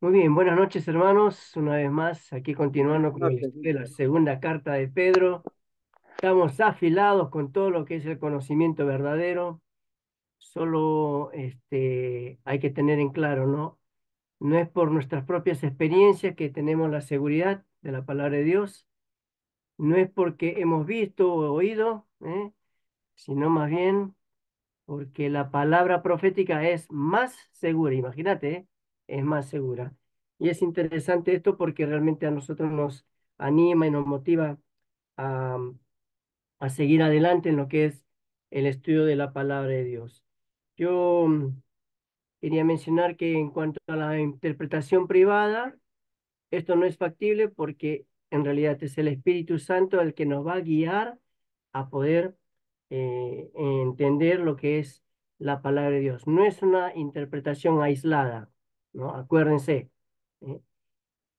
Muy bien, buenas noches hermanos, una vez más aquí Buenas continuando con el noches. estudio de la segunda carta de Pedro. Estamos afilados con todo lo que es el conocimiento verdadero, solo hay que tener en claro, ¿no? No es por nuestras propias experiencias que tenemos la seguridad de la palabra de Dios, no es porque hemos visto o oído, sino más bien porque la palabra profética es más segura, imagínate, es más segura. Y es interesante esto porque realmente a nosotros nos anima y nos motiva a, a seguir adelante en lo que es el estudio de la palabra de Dios. Yo quería mencionar que en cuanto a la interpretación privada, esto no es factible porque en realidad es el Espíritu Santo el que nos va a guiar a poder entender lo que es la palabra de Dios. No es una interpretación aislada, ¿no? Acuérdense. ¿eh?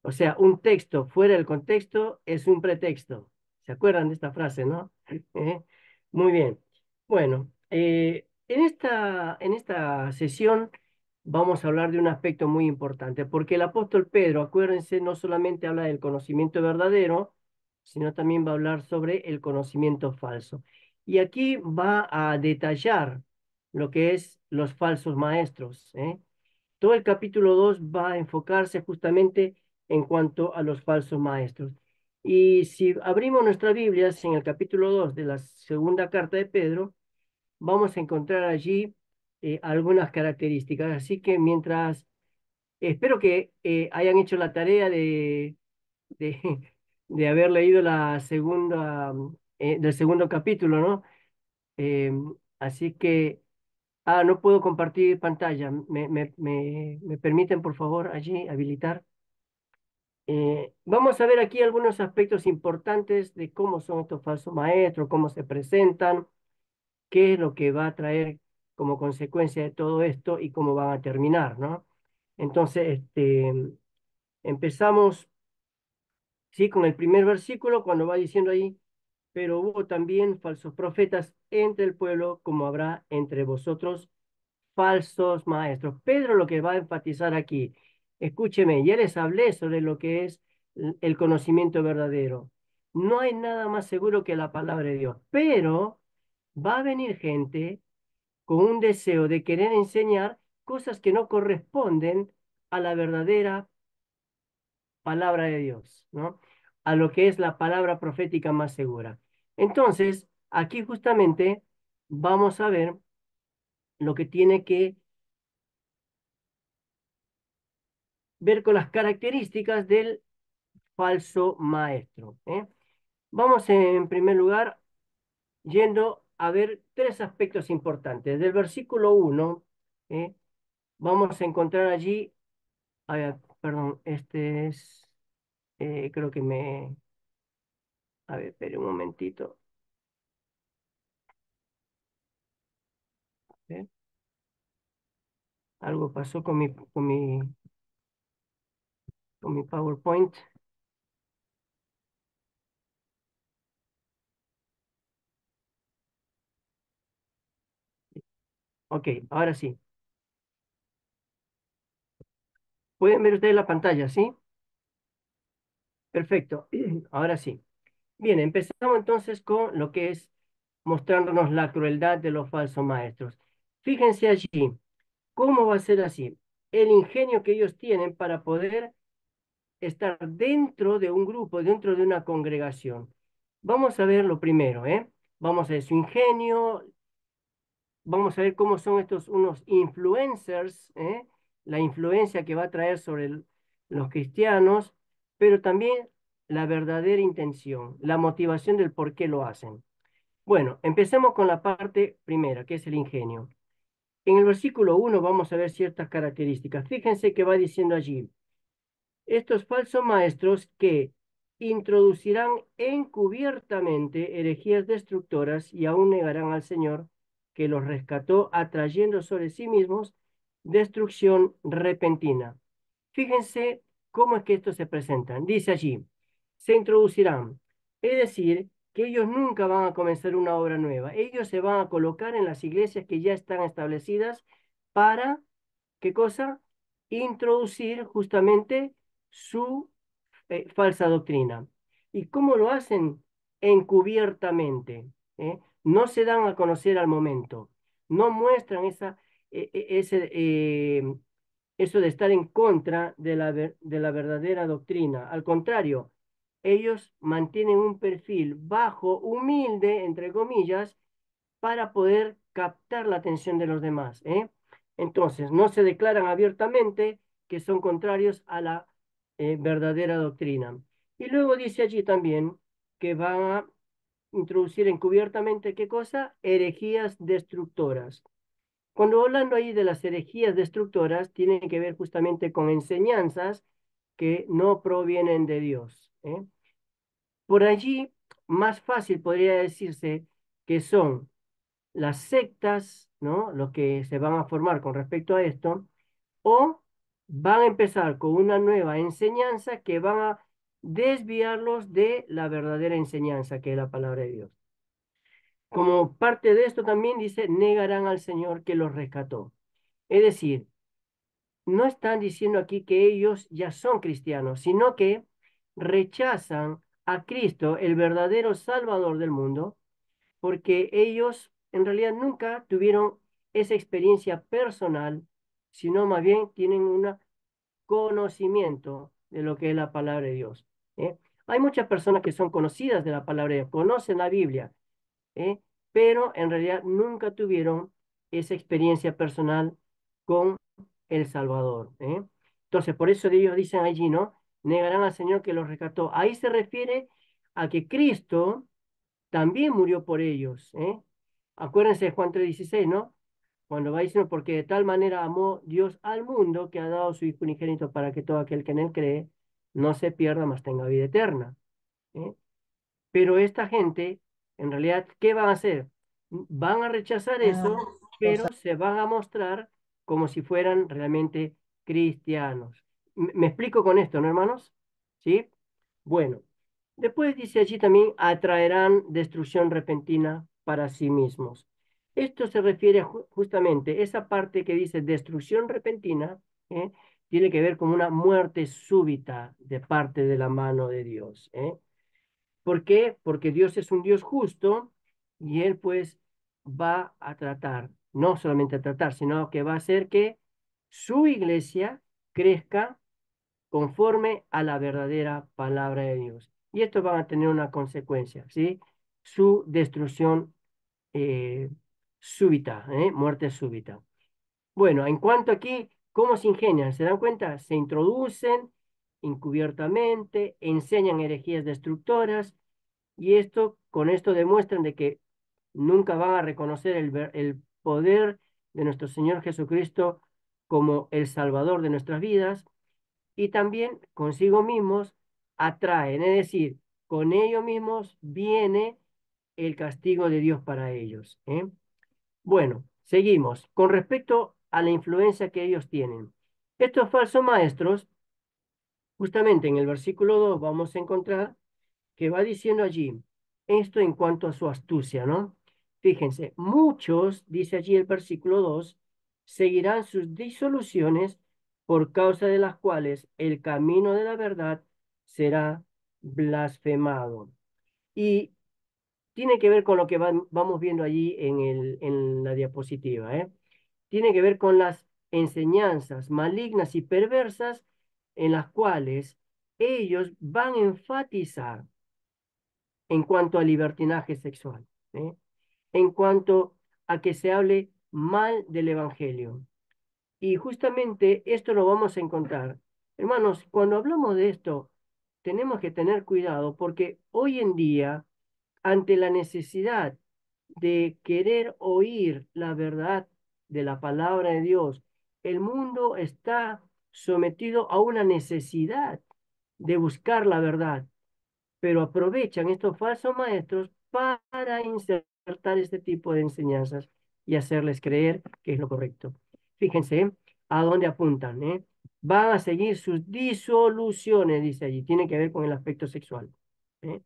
O sea, un texto fuera del contexto es un pretexto. ¿Se acuerdan de esta frase, no? ¿Eh? Muy bien. Bueno, en esta sesión vamos a hablar de un aspecto muy importante, porque el apóstol Pedro, acuérdense, no solamente habla del conocimiento verdadero, sino también va a hablar sobre el conocimiento falso. Y aquí va a detallar lo que es los falsos maestros, ¿eh? Todo el capítulo 2 va a enfocarse justamente en cuanto a los falsos maestros. Y si abrimos nuestras Biblias en el capítulo 2 de la segunda carta de Pedro, vamos a encontrar allí algunas características. Así que mientras, espero que hayan hecho la tarea de, de haber leído la segunda, del segundo capítulo, ¿no? Eh, así que no puedo compartir pantalla. ¿Me permiten, por favor, allí habilitar? Vamos a ver aquí algunos aspectos importantes de cómo son estos falsos maestros, cómo se presentan, qué es lo que va a traer como consecuencia de todo esto y cómo van a terminar, ¿no? Entonces, empezamos, sí, con el primer versículo, cuando va diciendo ahí, pero hubo también falsos profetas entre el pueblo, como habrá entre vosotros falsos maestros. Pedro lo que va a enfatizar aquí, escúcheme, ya les hablé sobre lo que es el conocimiento verdadero. No hay nada más seguro que la palabra de Dios, pero va a venir gente con un deseo de querer enseñar cosas que no corresponden a la verdadera palabra de Dios, ¿no? A lo que es la palabra profética más segura. Entonces, aquí justamente vamos a ver lo que tiene que ver con las características del falso maestro, ¿eh? Vamos en primer lugar yendo a ver tres aspectos importantes. Del versículo 1, ¿eh? Vamos a encontrar allí, perdón, este es, creo que a ver, espere un momentito. ¿eh? Algo pasó con mi PowerPoint. Ok, ahora sí. ¿Pueden ver ustedes la pantalla, sí? Perfecto, ahora sí. Bien, empezamos entonces con lo que es mostrándonos la crueldad de los falsos maestros. Fíjense allí, ¿cómo va a ser así? El ingenio que ellos tienen para poder estar dentro de un grupo, dentro de una congregación. Vamos a ver lo primero, ¿eh? Vamos a ver su ingenio, vamos a ver cómo son estos unos influencers, ¿eh? La influencia que va a traer sobre los cristianos, pero también la verdadera intención, la motivación del por qué lo hacen. Bueno, empecemos con la parte primera, que es el ingenio. En el versículo 1 vamos a ver ciertas características. Fíjense que va diciendo allí, estos falsos maestros que introducirán encubiertamente herejías destructoras y aún negarán al Señor que los rescató, atrayendo sobre sí mismos destrucción repentina. Fíjense cómo es que estos se presentan. Dice allí, se introducirán, es decir, que ellos nunca van a comenzar una obra nueva. Ellos se van a colocar en las iglesias que ya están establecidas para, ¿qué cosa? introducir justamente su falsa doctrina. ¿Y cómo lo hacen? Encubiertamente, ¿eh? No se dan a conocer al momento, no muestran eso de estar en contra de de la verdadera doctrina. Al contrario, ellos mantienen un perfil bajo, humilde, entre comillas, para poder captar la atención de los demás, ¿eh? Entonces, no se declaran abiertamente que son contrarios a la verdadera doctrina. Y luego dice allí también que van a introducir encubiertamente, ¿qué cosa? Herejías destructoras. Cuando hablando ahí de las herejías destructoras, tiene que ver justamente con enseñanzas que no provienen de Dios, ¿eh? Por allí, más fácil podría decirse que son las sectas, ¿no? Los que se van a formar con respecto a esto, o van a empezar con una nueva enseñanza que van a desviarlos de la verdadera enseñanza, que es la palabra de Dios. Como parte de esto también dice, negarán al Señor que los rescató. Es decir, no están diciendo aquí que ellos ya son cristianos, sino que rechazan a Cristo, el verdadero Salvador del mundo, porque ellos en realidad nunca tuvieron esa experiencia personal, sino más bien tienen un conocimiento de lo que es la palabra de Dios, ¿eh? Hay muchas personas que son conocidas de la palabra de Dios, conocen la Biblia, ¿eh? Pero en realidad nunca tuvieron esa experiencia personal con el Salvador, ¿eh? Entonces, por eso ellos dicen allí, ¿no? Negarán al Señor que los rescató. Ahí se refiere a que Cristo también murió por ellos, ¿eh? Acuérdense de Juan 3:16, ¿no? Cuando va diciendo, porque de tal manera amó Dios al mundo que ha dado su Hijo unigénito para que todo aquel que en él cree no se pierda, mas tenga vida eterna, ¿eh? Pero esta gente, en realidad, ¿qué van a hacer? Van a rechazar Ah, eso, pero se van a mostrar como si fueran realmente cristianos. ¿Me explico con esto, no, hermanos? ¿Sí? Bueno, después dice allí también, atraerán destrucción repentina para sí mismos. Esto se refiere justamente, esa parte que dice destrucción repentina, ¿eh? Tiene que ver con una muerte súbita de parte de la mano de Dios, ¿eh? ¿Por qué? Porque Dios es un Dios justo y Él pues va a tratar, no solamente a tratar, sino que va a hacer que su iglesia crezca conforme a la verdadera palabra de Dios. Y esto va a tener una consecuencia, ¿sí? Su destrucción eh, súbita, ¿eh? Muerte súbita. Bueno, en cuanto aquí, ¿cómo se ingenian? ¿Se dan cuenta? Se introducen encubiertamente, enseñan herejías destructoras y esto, con esto demuestran de que nunca van a reconocer el poder de nuestro Señor Jesucristo como el Salvador de nuestras vidas y también consigo mismos atraen, es decir, con ellos mismos viene el castigo de Dios para ellos, ¿eh? Bueno, seguimos. Con respecto a la influencia que ellos tienen. Estos falsos maestros, justamente en el versículo 2 vamos a encontrar que va diciendo allí, esto en cuanto a su astucia, ¿no? Fíjense, muchos, dice allí el versículo 2 seguirán sus disoluciones por causa de las cuales el camino de la verdad será blasfemado. Y tiene que ver con lo que vamos viendo allí en la diapositiva, ¿eh? Tiene que ver con las enseñanzas malignas y perversas en las cuales ellos van a enfatizar en cuanto al libertinaje sexual, ¿eh? En cuanto a que se hable mal del Evangelio. Y justamente esto lo vamos a encontrar. Hermanos, cuando hablamos de esto, tenemos que tener cuidado porque hoy en día, ante la necesidad de querer oír la verdad de la palabra de Dios, el mundo está sometido a una necesidad de buscar la verdad, pero aprovechan estos falsos maestros para insertar este tipo de enseñanzas y hacerles creer que es lo correcto. Fíjense, a dónde apuntan, ¿eh? Van a seguir sus disoluciones, dice allí, tiene que ver con el aspecto sexual, ¿eh?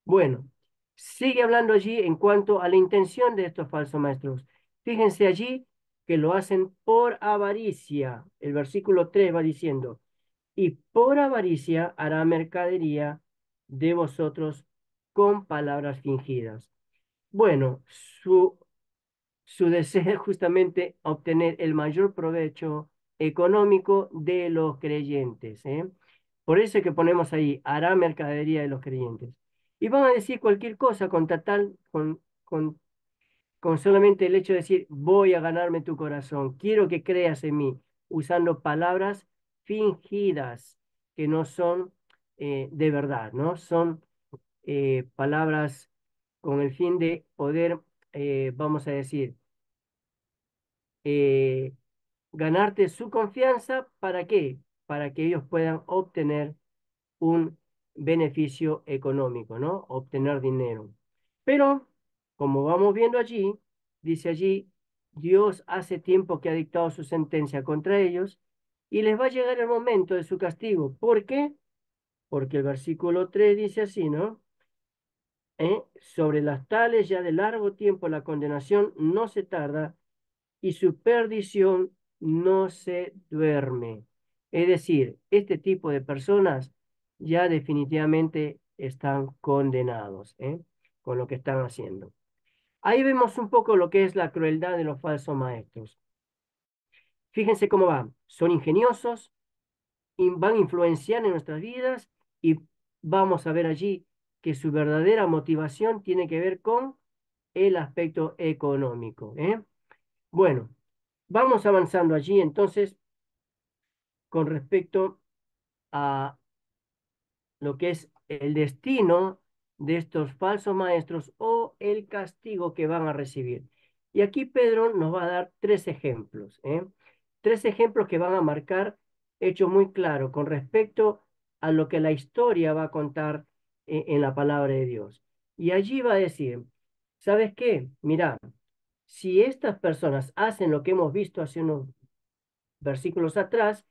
Bueno, sigue hablando allí en cuanto a la intención de estos falsos maestros. Fíjense allí que lo hacen por avaricia. El versículo 3 va diciendo, y por avaricia hará mercadería de vosotros con palabras fingidas. Bueno, su deseo es justamente obtener el mayor provecho económico de los creyentes, ¿eh? Por eso es que ponemos ahí, hará mercadería de los creyentes. Y van a decir cualquier cosa con solamente el hecho de decir, voy a ganarme tu corazón, quiero que creas en mí, usando palabras fingidas que no son de verdad, ¿no? Son palabras con el fin de poder, vamos a decir, eh, ganarte su confianza. ¿Para qué? Para que ellos puedan obtener un beneficio económico, ¿no? Obtener dinero. Pero, como vamos viendo allí, dice allí, Dios hace tiempo que ha dictado su sentencia contra ellos y les va a llegar el momento de su castigo. ¿Por qué? Porque el versículo 3 dice así, ¿no? Sobre las tales ya de largo tiempo la condenación no se tarda y su perdición no se duerme. Es decir, este tipo de personas ya definitivamente están condenados, con lo que están haciendo. Ahí vemos un poco lo que es la crueldad de los falsos maestros. Fíjense cómo van. Son ingeniosos, van a influenciar en nuestras vidas y vamos a ver allí que su verdadera motivación tiene que ver con el aspecto económico, ¿eh? Bueno, vamos avanzando allí entonces con respecto a lo que es el destino de estos falsos maestros o el castigo que van a recibir. Y aquí Pedro nos va a dar tres ejemplos, ¿eh? Tres ejemplos que van a marcar hechos muy claros con respecto a lo que la historia va a contar en la palabra de Dios. Y allí va a decir, ¿sabes qué? Mira, si estas personas hacen lo que hemos visto hace unos versículos atrás,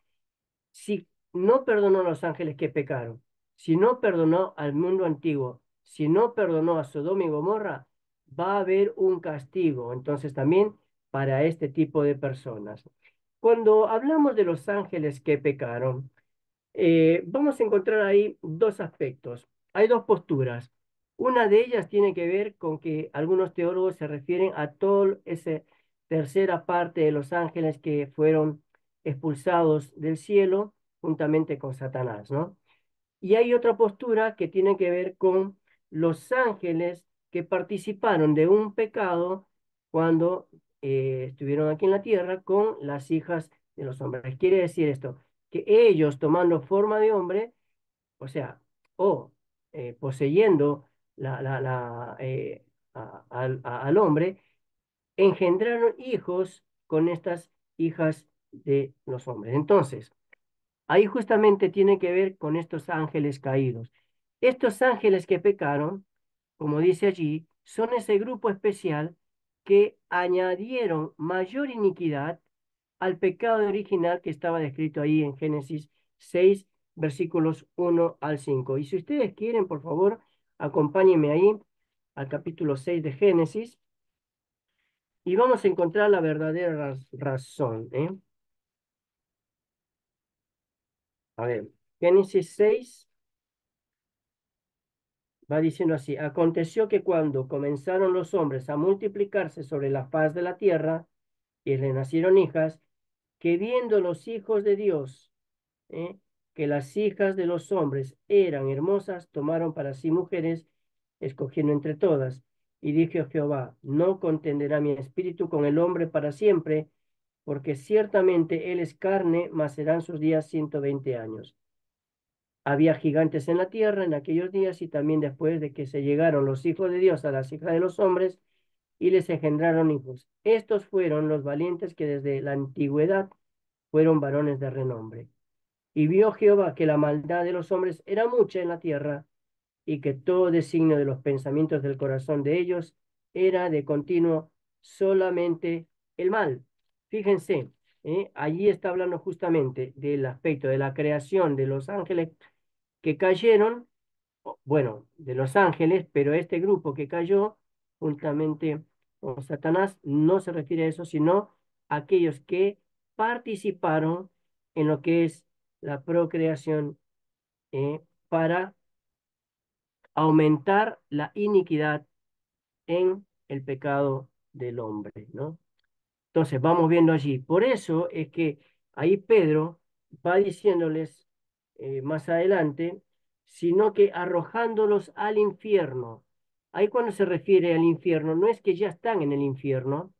si no perdonó a los ángeles que pecaron, si no perdonó al mundo antiguo, si no perdonó a Sodoma y Gomorra, va a haber un castigo, entonces también para este tipo de personas. Cuando hablamos de los ángeles que pecaron, vamos a encontrar ahí dos aspectos. Hay dos posturas. Una de ellas tiene que ver con que algunos teólogos se refieren a toda esa tercera parte de los ángeles que fueron expulsados del cielo juntamente con Satanás, ¿no? Y hay otra postura que tiene que ver con los ángeles que participaron de un pecado cuando estuvieron aquí en la tierra con las hijas de los hombres. Quiere decir esto, que ellos tomando forma de hombre, o sea, o poseyendo al hombre, engendraron hijos con estas hijas de los hombres. Entonces, ahí justamente tiene que ver con estos ángeles caídos. Estos ángeles que pecaron, como dice allí, son ese grupo especial que añadieron mayor iniquidad al pecado original que estaba descrito ahí en Génesis 6, versículos 1 al 5. Y si ustedes quieren, por favor, acompáñenme ahí al capítulo 6 de Génesis y vamos a encontrar la verdadera razón, ¿eh? A ver, Génesis 6 va diciendo así, aconteció que cuando comenzaron los hombres a multiplicarse sobre la faz de la tierra y le nacieron hijas, que viendo los hijos de Dios, ¿eh? que las hijas de los hombres eran hermosas, tomaron para sí mujeres, escogiendo entre todas. Y dijo Jehová, no contenderá mi espíritu con el hombre para siempre, porque ciertamente él es carne, mas serán sus días 120 años. Había gigantes en la tierra en aquellos días y también después de que se llegaron los hijos de Dios a las hijas de los hombres y les engendraron hijos. Estos fueron los valientes que desde la antigüedad fueron varones de renombre. Y vio Jehová que la maldad de los hombres era mucha en la tierra y que todo designio de los pensamientos del corazón de ellos era de continuo solamente el mal. Fíjense, allí está hablando justamente del aspecto de la creación de los ángeles que cayeron, bueno, de los ángeles, pero este grupo que cayó juntamente con Satanás no se refiere a eso, sino aquellos que participaron en lo que es la procreación para aumentar la iniquidad en el pecado del hombre, ¿no? Entonces, vamos viendo allí. Por eso es que ahí Pedro va diciéndoles más adelante, sino que arrojándolos al infierno. Ahí cuando se refiere al infierno, no es que ya están en el infierno,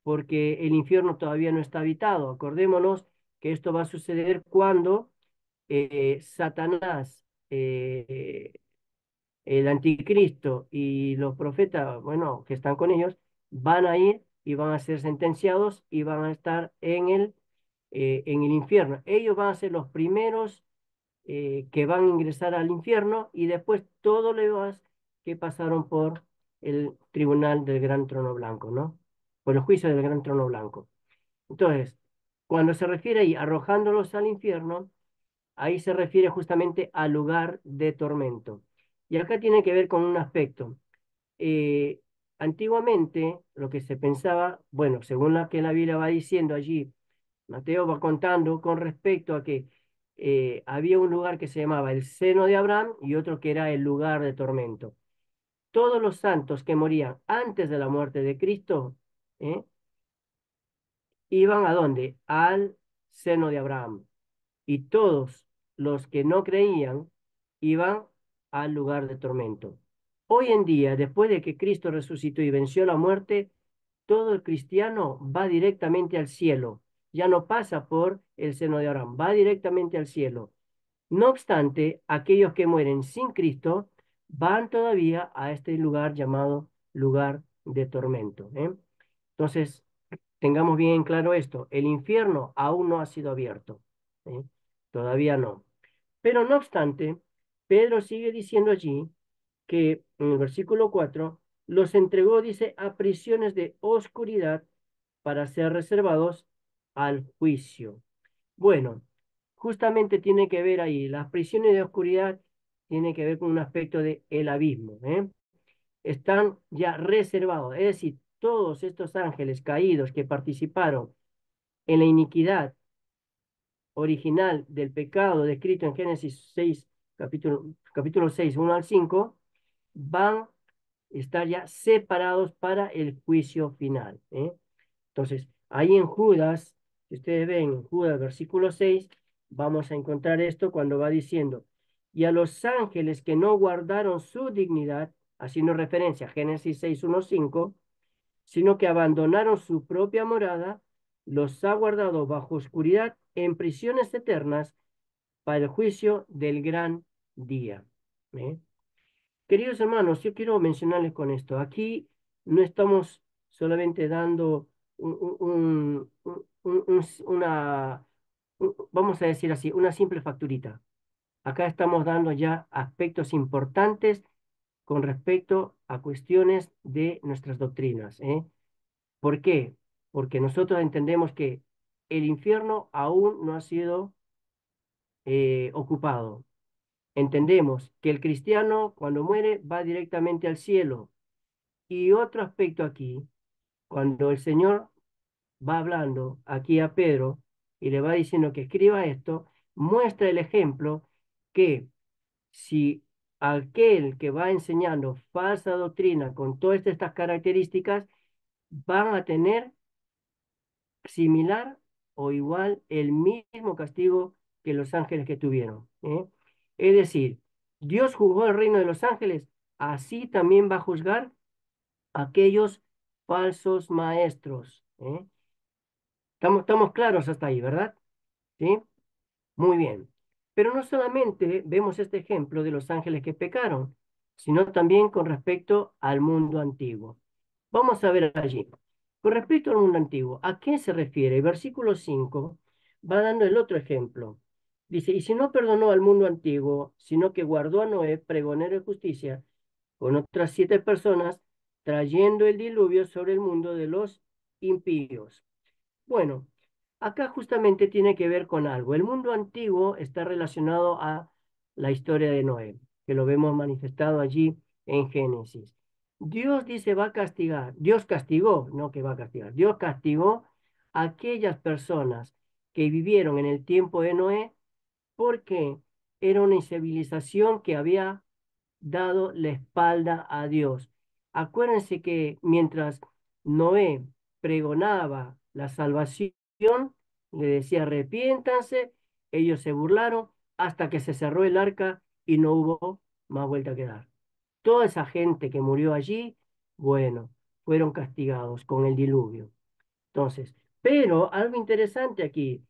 porque el infierno todavía no está habitado. Acordémonos que esto va a suceder cuando Satanás, el anticristo y los profetas, bueno, que están con ellos, van a ir y van a ser sentenciados y van a estar en el infierno. Ellos van a ser los primeros que van a ingresar al infierno y después todos los demás que pasaron por el tribunal del gran trono blanco, ¿no? Por el juicio del gran trono blanco. Entonces, cuando se refiere ahí arrojándolos al infierno, ahí se refiere justamente al lugar de tormento. Y acá tiene que ver con un aspecto. Eh, Antiguamente, lo que se pensaba, bueno, según la que la Biblia va diciendo allí, Mateo va contando con respecto a que había un lugar que se llamaba el seno de Abraham y otro que era el lugar de tormento. Todos los santos que morían antes de la muerte de Cristo, ¿eh? Iban a dónde? Al seno de Abraham. Y todos los que no creían iban al lugar de tormento. Hoy en día, después de que Cristo resucitó y venció la muerte, todo el cristiano va directamente al cielo. Ya no pasa por el seno de Abraham, va directamente al cielo. No obstante, aquellos que mueren sin Cristo van todavía a este lugar llamado lugar de tormento, ¿eh? Entonces, tengamos bien claro esto, el infierno aún no ha sido abierto, ¿eh? Todavía no. Pero no obstante, Pedro sigue diciendo allí que en el versículo 4 los entregó, dice, a prisiones de oscuridad para ser reservados al juicio. Bueno, justamente tiene que ver ahí, las prisiones de oscuridad tiene que ver con un aspecto de el abismo, ¿eh? Están ya reservados, es decir, todos estos ángeles caídos que participaron en la iniquidad original del pecado descrito en Génesis 6, capítulo 6, 1 al 5, van a estar ya separados para el juicio final, ¿eh? Entonces, ahí en Judas, si ustedes ven en Judas versículo 6, vamos a encontrar esto cuando va diciendo, y a los ángeles que no guardaron su dignidad, haciendo referencia a Génesis 6, 1, 5, sino que abandonaron su propia morada, los ha guardado bajo oscuridad en prisiones eternas para el juicio del gran día. ¿Eh? Queridos hermanos, yo quiero mencionarles con esto. Aquí no estamos solamente dando vamos a decir así, una simple facturita. Acá estamos dando ya aspectos importantes con respecto a cuestiones de nuestras doctrinas, ¿eh? ¿Por qué? Porque nosotros entendemos que el infierno aún no ha sido ocupado. Entendemos que el cristiano cuando muere va directamente al cielo. Y otro aspecto aquí, cuando el Señor va hablando aquí a Pedro y le va diciendo que escriba esto, muestra el ejemplo que si aquel que va enseñando falsa doctrina con todas estas características van a tener similar o igual el mismo castigo que los ángeles que tuvieron, ¿eh? Es decir, Dios juzgó el reino de los ángeles, así también va a juzgar a aquellos falsos maestros, ¿eh? Estamos claros hasta ahí, ¿verdad? ¿Sí? Muy bien. Pero no solamente vemos este ejemplo de los ángeles que pecaron, sino también con respecto al mundo antiguo. Vamos a ver allí. Con respecto al mundo antiguo, ¿a qué se refiere? El versículo 5 va dando el otro ejemplo. Dice, y si no perdonó al mundo antiguo, sino que guardó a Noé, pregonero de justicia, con otras 7 personas, trayendo el diluvio sobre el mundo de los impíos. Bueno, acá justamente tiene que ver con algo. El mundo antiguo está relacionado a la historia de Noé, que lo vemos manifestado allí en Génesis. Dios dice va a castigar. Dios castigó, no que va a castigar. Dios castigó aquellas personas que vivieron en el tiempo de Noé, porque era una civilización que había dado la espalda a Dios. Acuérdense que mientras Noé pregonaba la salvación, le decía arrepiéntanse, ellos se burlaron hasta que se cerró el arca y no hubo más vuelta que dar. Toda esa gente que murió allí, bueno, fueron castigados con el diluvio. Entonces, pero algo interesante aquí,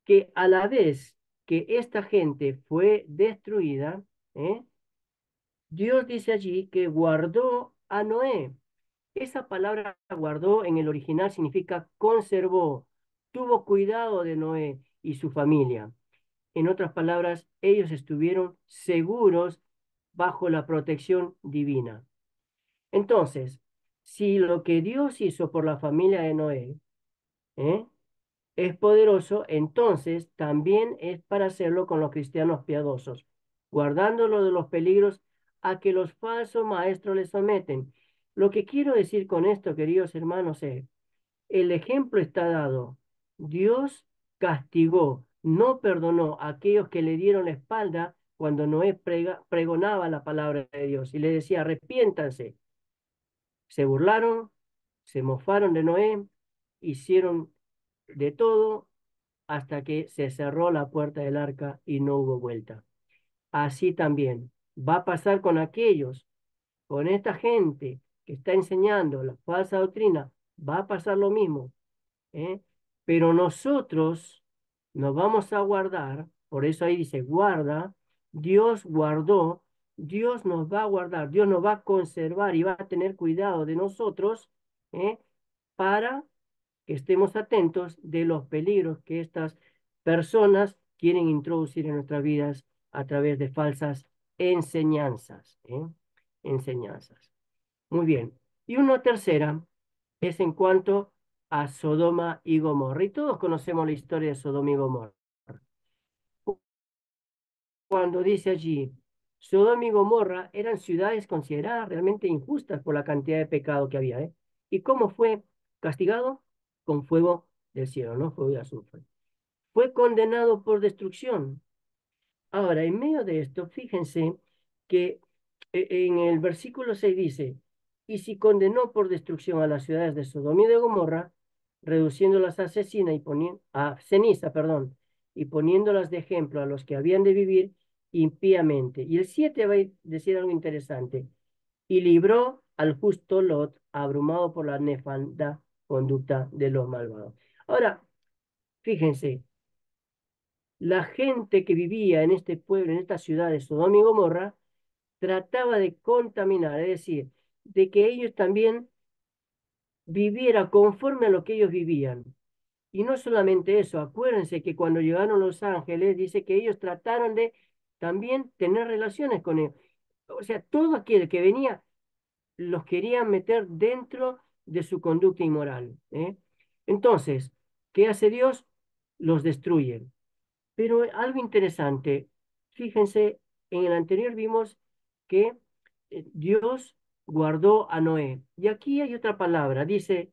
que a la vez que esta gente fue destruida, ¿eh? Dios dice allí que guardó a Noé. Esa palabra guardó en el original significa conservó, tuvo cuidado de Noé y su familia. En otras palabras, ellos estuvieron seguros bajo la protección divina. Entonces, si lo que Dios hizo por la familia de Noé, ¿eh? es poderoso, entonces también es para hacerlo con los cristianos piadosos, guardándolo de los peligros a que los falsos maestros les someten. Lo que quiero decir con esto, queridos hermanos, es, el ejemplo está dado. Dios castigó, no perdonó a aquellos que le dieron la espalda cuando Noé pregonaba la palabra de Dios y le decía, arrepiéntanse. Se burlaron, se mofaron de Noé, hicieron de todo hasta que se cerró la puerta del arca y no hubo vuelta. Así también va a pasar con aquellos, con esta gente que está enseñando la falsa doctrina, va a pasar lo mismo, ¿eh? Pero nosotros nos vamos a guardar, por eso ahí dice guarda, Dios guardó, Dios nos va a guardar, Dios nos va a conservar y va a tener cuidado de nosotros, ¿eh? Para que estemos atentos de los peligros que estas personas quieren introducir en nuestras vidas a través de falsas enseñanzas, ¿eh? Enseñanzas. Muy bien. Y una tercera es en cuanto a Sodoma y Gomorra. Y todos conocemos la historia de Sodoma y Gomorra. Cuando dice allí, Sodoma y Gomorra eran ciudades consideradas realmente injustas por la cantidad de pecado que había, ¿eh? ¿Y cómo fue castigado? Con fuego del cielo, ¿no? Fuego de azufre. Fue condenado por destrucción. Ahora, en medio de esto, fíjense que en el versículo 6 dice, y si condenó por destrucción a las ciudades de Sodoma y de Gomorra, reduciéndolas a asesina y a ceniza, perdón, y poniéndolas de ejemplo a los que habían de vivir impíamente. Y el 7 va a decir algo interesante, y libró al justo Lot, abrumado por la nefanda conducta de los malvados. Ahora, fíjense, la gente que vivía en este pueblo, en esta ciudad de Sodoma y Gomorra, trataba de contaminar, es decir, de que ellos también vivieran conforme a lo que ellos vivían. Y no solamente eso, acuérdense que cuando llegaron los ángeles, dice que ellos trataron de también tener relaciones con ellos. O sea, todo aquel que venía los querían meter dentro de su conducta inmoral, ¿eh? Entonces, ¿qué hace Dios? Los destruye. Pero algo interesante, fíjense, en el anterior vimos que Dios guardó a Noé. Y aquí hay otra palabra, dice,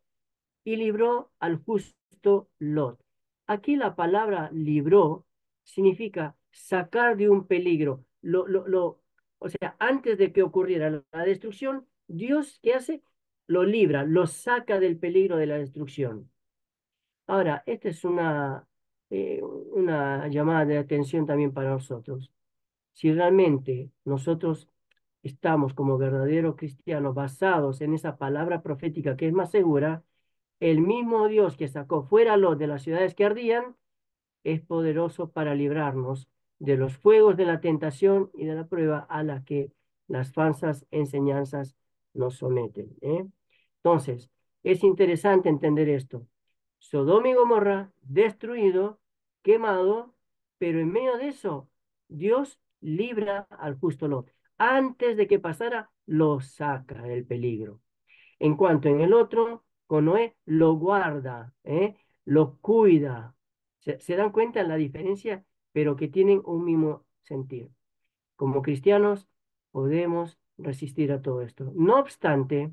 y libró al justo Lot. Aquí la palabra libró significa sacar de un peligro. O sea, antes de que ocurriera la destrucción, Dios, ¿qué hace? Lo libra, lo saca del peligro de la destrucción. Ahora, esta es una llamada de atención también para nosotros. Si realmente nosotros estamos como verdaderos cristianos basados en esa palabra profética que es más segura, el mismo Dios que sacó fuera a Lot de las ciudades que ardían es poderoso para librarnos de los fuegos de la tentación y de la prueba a la que las falsas enseñanzas nos someten, ¿eh? Entonces, es interesante entender esto. Sodoma y Gomorra destruido, quemado, pero en medio de eso, Dios libra al justo Lot. Antes de que pasara, lo saca del peligro. En cuanto en el otro, con Noé, lo guarda, ¿eh? Lo cuida. ¿Se dan cuenta de la diferencia? Pero que tienen un mismo sentido. Como cristianos podemos resistir a todo esto. No obstante,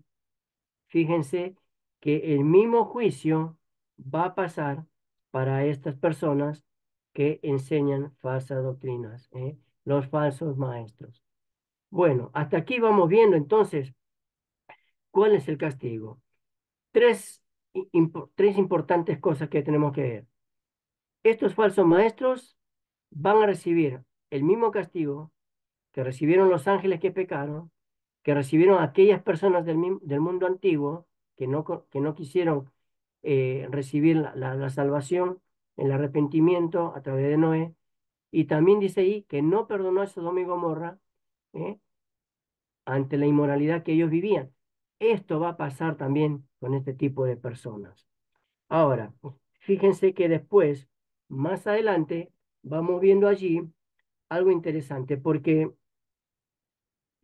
fíjense que el mismo juicio va a pasar para estas personas que enseñan falsas doctrinas, los falsos maestros. Bueno, hasta aquí vamos viendo entonces cuál es el castigo. Tres importantes cosas que tenemos que ver. Estos falsos maestros van a recibir el mismo castigo que recibieron los ángeles que pecaron, que recibieron aquellas personas del mundo antiguo que no quisieron recibir la salvación, el arrepentimiento a través de Noé. Y también dice ahí que no perdonó a Sodoma y Gomorra eh, ante la inmoralidad que ellos vivían. Esto va a pasar también con este tipo de personas. Ahora, fíjense que después, más adelante, vamos viendo allí algo interesante, porque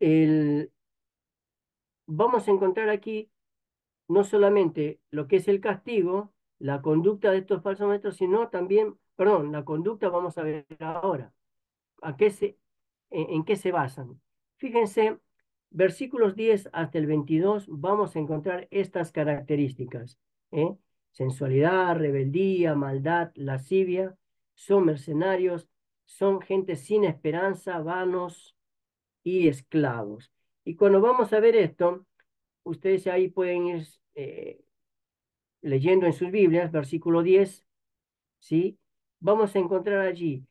el, vamos a encontrar aquí no solamente lo que es el castigo, la conducta de estos falsos maestros, sino también, perdón, la conducta vamos a ver ahora, a qué en qué se basan. Fíjense, versículos 10 hasta el 22, vamos a encontrar estas características, ¿eh? Sensualidad, rebeldía, maldad, lascivia, son mercenarios, son gente sin esperanza, vanos y esclavos. Y cuando vamos a ver esto, ustedes ahí pueden ir leyendo en sus Biblias, versículo 10, ¿sí? Vamos a encontrar allí.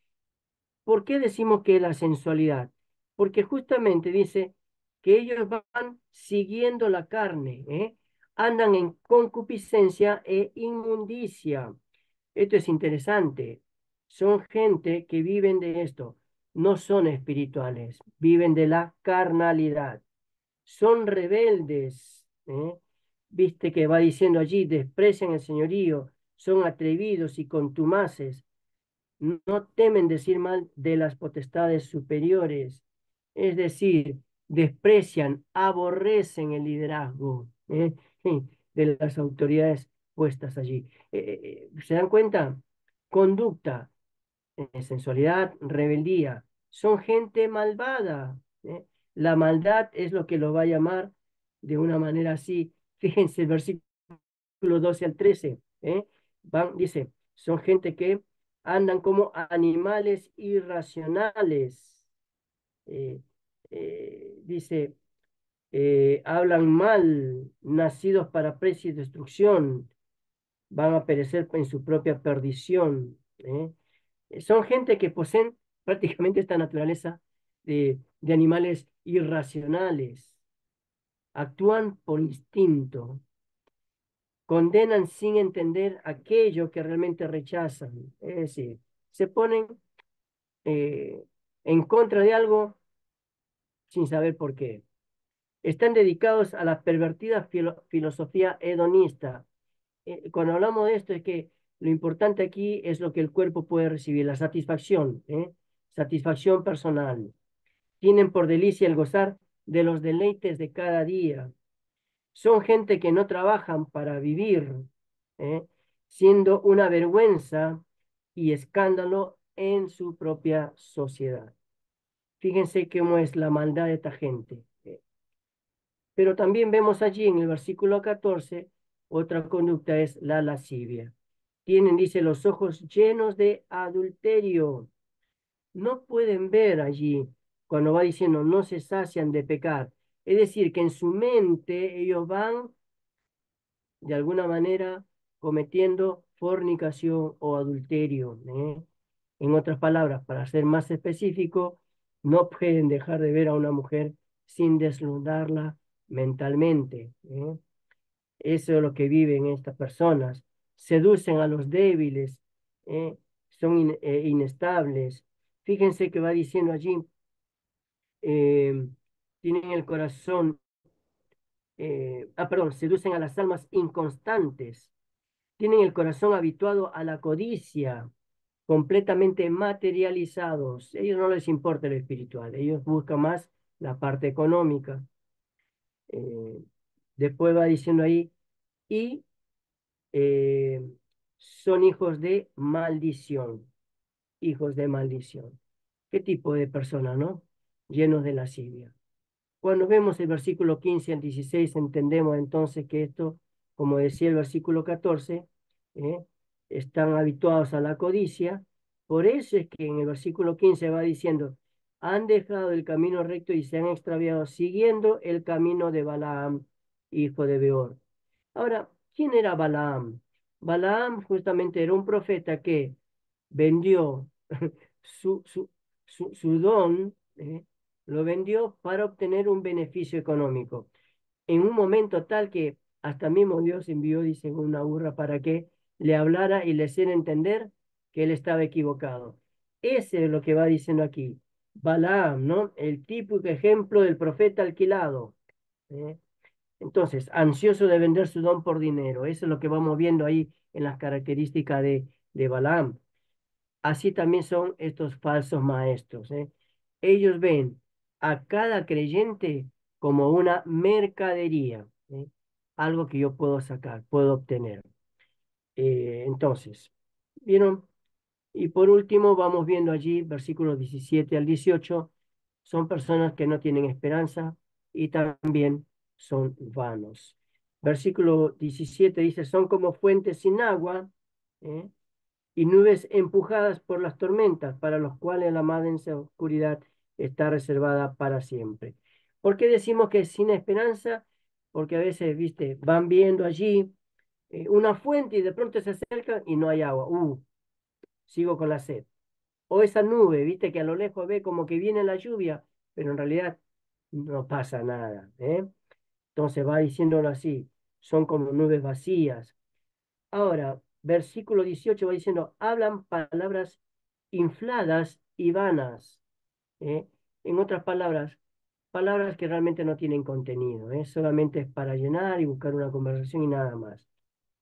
¿Por qué decimos que la sensualidad? Porque justamente dice que ellos van siguiendo la carne, andan en concupiscencia e inmundicia. Esto es interesante. Son gente que viven de esto, no son espirituales, viven de la carnalidad, son rebeldes, Viste que va diciendo allí, desprecian el señorío, son atrevidos y contumaces, no temen decir mal de las potestades superiores, es decir, desprecian, aborrecen el liderazgo, de las autoridades puestas allí. ¿Se dan cuenta? Conducta, sensualidad, rebeldía, son gente malvada. La maldad es lo que lo va a llamar de una manera así. Fíjense el versículo 12 al 13. Dice, son gente que andan como animales irracionales. Eh, dice, hablan mal, nacidos para precio y destrucción, van a perecer en su propia perdición. Son gente que poseen prácticamente esta naturaleza de animales irracionales, actúan por instinto, condenan sin entender aquello que realmente rechazan. Es decir, se ponen eh, en contra de algo sin saber por qué. Están dedicados a la pervertida filosofía hedonista. Cuando hablamos de esto es que lo importante aquí es lo que el cuerpo puede recibir, la satisfacción, satisfacción personal. Tienen por delicia el gozar de los deleites de cada día. Son gente que no trabajan para vivir, ¿eh? Siendo una vergüenza y escándalo en su propia sociedad. Fíjense cómo es la maldad de esta gente. Pero también vemos allí en el versículo 14, otra conducta es la lascivia. Tienen, dice, los ojos llenos de adulterio. No pueden ver allí cuando va diciendo no se sacian de pecar. Es decir, que en su mente ellos van de alguna manera cometiendo fornicación o adulterio. En otras palabras, para ser más específico, no pueden dejar de ver a una mujer sin desnudarla mentalmente. Eso es lo que viven estas personas. Seducen a los débiles, son inestables. Fíjense que va diciendo allí, eh, tienen el corazón, perdón, seducen a las almas inconstantes, tienen el corazón habituado a la codicia, completamente materializados. A ellos no les importa lo espiritual, ellos buscan más la parte económica. Eh, Después va diciendo ahí, y eh, son hijos de maldición, hijos de maldición. ¿Qué tipo de personas, no? Llenos de lascivia. Cuando vemos el versículo 15 al 16, entendemos entonces que esto, como decía el versículo 14, ¿eh? Están habituados a la codicia. Por eso es que en el versículo 15 va diciendo, han dejado el camino recto y se han extraviado siguiendo el camino de Balaam, hijo de Beor. Ahora, ¿quién era Balaam? Balaam justamente era un profeta que vendió su, su, su don, lo vendió para obtener un beneficio económico en un momento tal que hasta mismo Dios envió, dice, una burra para que le hablara y le hiciera entender que él estaba equivocado. Ese es lo que va diciendo aquí. Balaam, ¿no? El típico ejemplo del profeta alquilado. ¿Eh? Entonces, ansioso de vender su don por dinero. Eso es lo que vamos viendo ahí en las características de Balaam. Así también son estos falsos maestros, ¿eh? Ellos ven a cada creyente como una mercadería, ¿eh? Algo que yo puedo sacar, puedo obtener. Entonces, ¿vieron? Y por último, vamos viendo allí, versículos 17 al 18, son personas que no tienen esperanza y también son vanos. Versículo 17 dice, son como fuentes sin agua, ¿eh? Y nubes empujadas por las tormentas, para los cuales la mansa oscuridad está reservada para siempre. ¿Por qué decimos que es sin esperanza? Porque a veces, viste, van viendo allí una fuente y de pronto se acercan y no hay agua. Sigo con la sed. O esa nube, viste, que a lo lejos ve como que viene la lluvia, pero en realidad no pasa nada, ¿eh? Entonces va diciéndolo así, son como nubes vacías. Ahora, versículo 18 va diciendo, hablan palabras infladas y vanas. ¿Eh? En otras palabras, palabras que realmente no tienen contenido, ¿eh? Solamente es para llenar y buscar una conversación y nada más.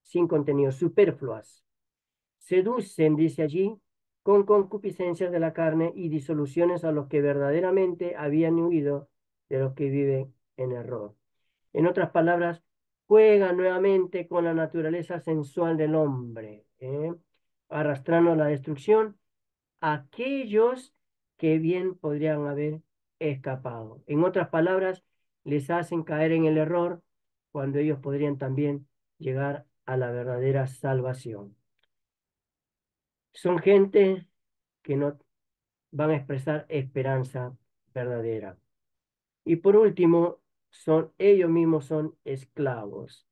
Sin contenido, superfluas. Seducen, dice allí, con concupiscencias de la carne y disoluciones a los que verdaderamente habían huido de los que viven en error. En otras palabras, juega nuevamente con la naturaleza sensual del hombre, arrastrando a la destrucción a aquellos que bien podrían haber escapado. En otras palabras, les hacen caer en el error cuando ellos podrían también llegar a la verdadera salvación. Son gente que no van a expresar esperanza verdadera. Y por último, ellos mismos son esclavos.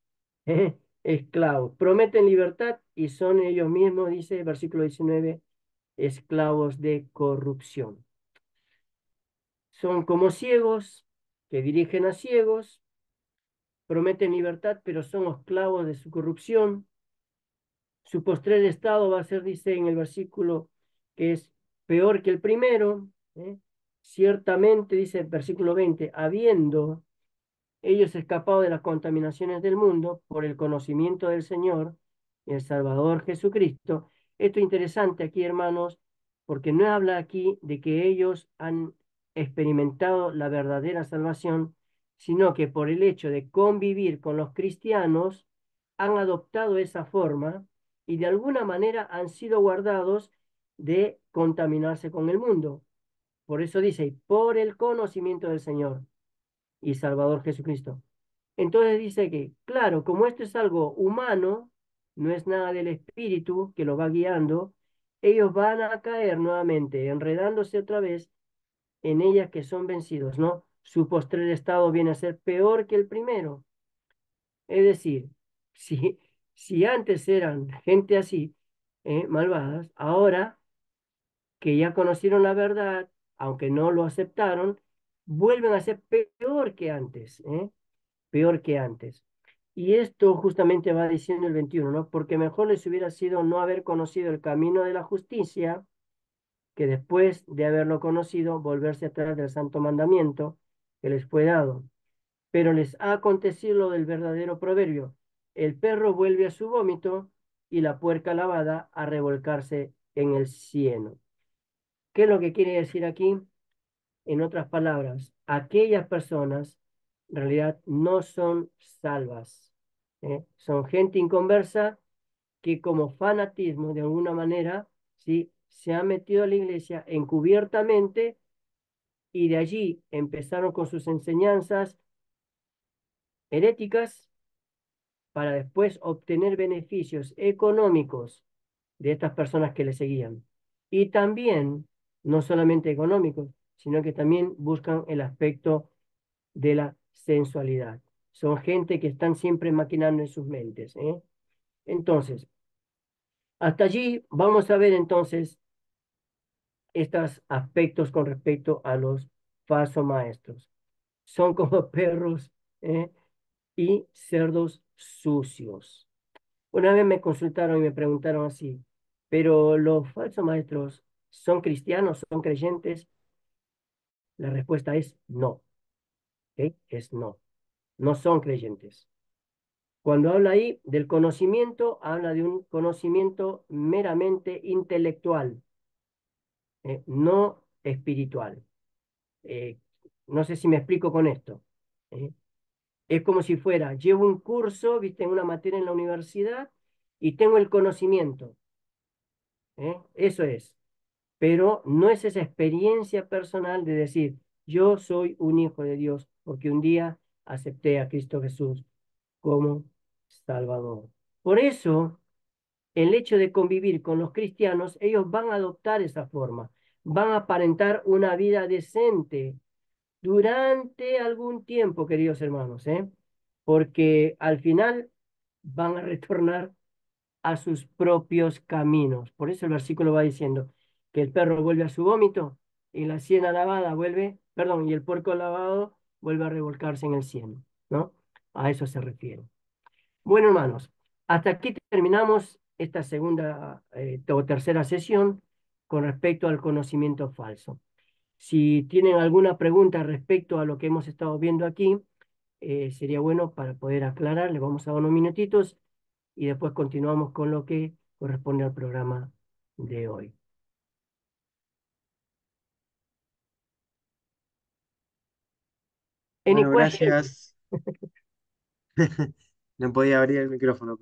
Esclavos. Prometen libertad y son ellos mismos, dice el versículo 19, esclavos de corrupción. Son como ciegos que dirigen a ciegos, prometen libertad, pero son esclavos de su corrupción. Su postrer estado va a ser, dice en el versículo, que es peor que el primero. Ciertamente, dice el versículo 20, habiendo ellos escapado de las contaminaciones del mundo por el conocimiento del Señor, el Salvador Jesucristo. Esto es interesante aquí, hermanos, porque no habla aquí de que ellos han experimentado la verdadera salvación, sino que por el hecho de convivir con los cristianos, han adoptado esa forma y de alguna manera han sido guardados de contaminarse con el mundo. Por eso dice, por el conocimiento del Señor y Salvador Jesucristo. Entonces dice que, claro, como esto es algo humano, no es nada del espíritu que lo va guiando, ellos van a caer nuevamente, enredándose otra vez en ellas que son vencidos, ¿no? Su postrer estado viene a ser peor que el primero. Es decir, si, si antes eran gente así, malvadas, ahora que ya conocieron la verdad, aunque no lo aceptaron, vuelven a ser peor que antes, ¿eh? Peor que antes. Y esto justamente va diciendo el 21, ¿no? Porque mejor les hubiera sido no haber conocido el camino de la justicia, que después de haberlo conocido, volverse atrás del santo mandamiento que les fue dado. Pero les ha acontecido lo del verdadero proverbio. El perro vuelve a su vómito y la puerca lavada a revolcarse en el cieno. ¿Qué es lo que quiere decir aquí? En otras palabras, aquellas personas en realidad no son salvas. Son gente inconversa que como fanatismo, de alguna manera, ¿sí? Se ha metido a la iglesia encubiertamente y de allí empezaron con sus enseñanzas heréticas para después obtener beneficios económicos de estas personas que le seguían. Y también, no solamente económicos, sino que también buscan el aspecto de la sensualidad. Son gente que están siempre maquinando en sus mentes, ¿eh? Entonces, hasta allí vamos a ver entonces estos aspectos con respecto a los falsos maestros. Son como perros, ¿eh? Y cerdos sucios. Una vez me consultaron y me preguntaron así, pero los falsos maestros son cristianos, son creyentes. La respuesta es no, ¿ok? Es no, no son creyentes. Cuando habla ahí del conocimiento, habla de un conocimiento meramente intelectual, no espiritual. Eh, no sé si me explico con esto. ¿Eh? Es como si fuera, llevo un curso, viste, en una materia en la universidad y tengo el conocimiento. Eso es. Pero no es esa experiencia personal de decir, yo soy un hijo de Dios porque un día acepté a Cristo Jesús como Salvador. Por eso, el hecho de convivir con los cristianos, ellos van a adoptar esa forma, van a aparentar una vida decente durante algún tiempo, queridos hermanos, ¿eh? Porque al final van a retornar a sus propios caminos. Por eso el versículo va diciendo que el perro vuelve a su vómito y la siena lavada vuelve, perdón, y el puerco lavado vuelve a revolcarse en el cieno, ¿no? A eso se refiere. Bueno, hermanos, hasta aquí terminamos esta segunda o tercera sesión con respecto al conocimiento falso. Si tienen alguna pregunta respecto a lo que hemos estado viendo aquí, sería bueno para poder aclarar. Le vamos a dar unos minutitos y después continuamos con lo que corresponde al programa de hoy. Any Bueno, questions? gracias. No podía abrir el micrófono.